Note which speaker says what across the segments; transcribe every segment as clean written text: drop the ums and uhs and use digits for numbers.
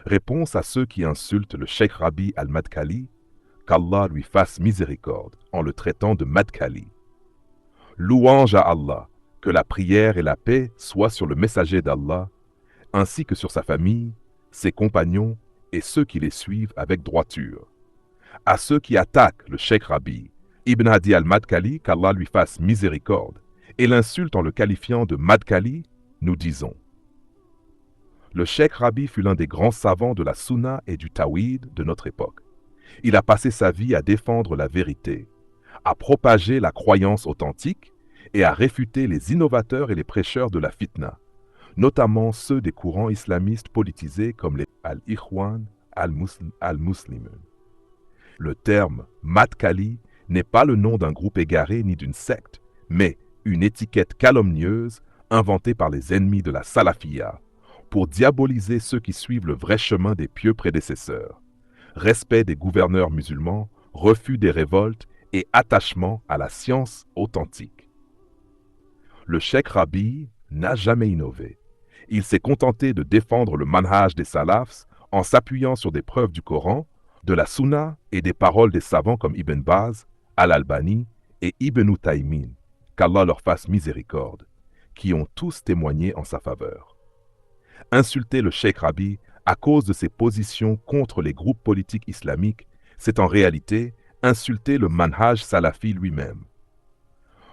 Speaker 1: Réponse à ceux qui insultent le Cheikh Rabi al-Madkhali, qu'Allah lui fasse miséricorde en le traitant de Madkhali. Louange à Allah, que la prière et la paix soient sur le messager d'Allah, ainsi que sur sa famille, ses compagnons et ceux qui les suivent avec droiture. À ceux qui attaquent le Cheikh Rabi, Ibn Hadi al-Madkhali, qu'Allah lui fasse miséricorde, et l'insultent en le qualifiant de Madkhali, nous disons: le Cheikh Rabi fut l'un des grands savants de la Sunna et du Tawhid de notre époque. Il a passé sa vie à défendre la vérité, à propager la croyance authentique et à réfuter les innovateurs et les prêcheurs de la fitna, notamment ceux des courants islamistes politisés comme les Al-Ikhwan al-Muslimun. Le terme Madkhali n'est pas le nom d'un groupe égaré ni d'une secte, mais une étiquette calomnieuse inventée par les ennemis de la Salafiyya pour diaboliser ceux qui suivent le vrai chemin des pieux prédécesseurs. Respect des gouverneurs musulmans, refus des révoltes et attachement à la science authentique. Le Cheikh Rabi n'a jamais innové. Il s'est contenté de défendre le manhaj des salafs en s'appuyant sur des preuves du Coran, de la Sunna et des paroles des savants comme Ibn Baz, Al-Albani et Ibn Taymin, qu'Allah leur fasse miséricorde, qui ont tous témoigné en sa faveur. Insulter le Cheikh Rabi à cause de ses positions contre les groupes politiques islamiques, c'est en réalité insulter le manhaj salafi lui-même.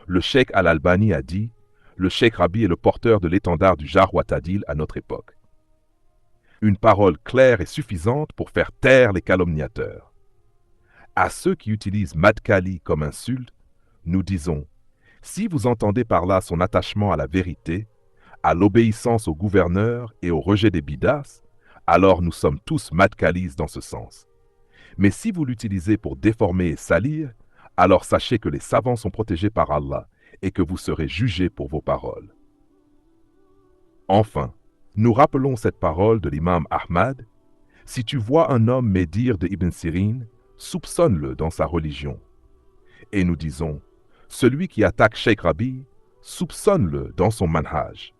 Speaker 1: Le Cheikh Al-Albani a dit: le Cheikh Rabi est le porteur de l'étendard du Jarh wa Ta'dil à notre époque. Une parole claire et suffisante pour faire taire les calomniateurs. À ceux qui utilisent Madkhali comme insulte, nous disons: si vous entendez par là son attachement à la vérité, à l'obéissance au gouverneur et au rejet des bidas, alors nous sommes tous Madkhalis dans ce sens. Mais si vous l'utilisez pour déformer et salir, alors sachez que les savants sont protégés par Allah et que vous serez jugés pour vos paroles. Enfin, nous rappelons cette parole de l'imam Ahmad: si tu vois un homme médire de Ibn Sirin, soupçonne-le dans sa religion. Et nous disons: celui qui attaque Cheikh Rabi, soupçonne-le dans son manhaj.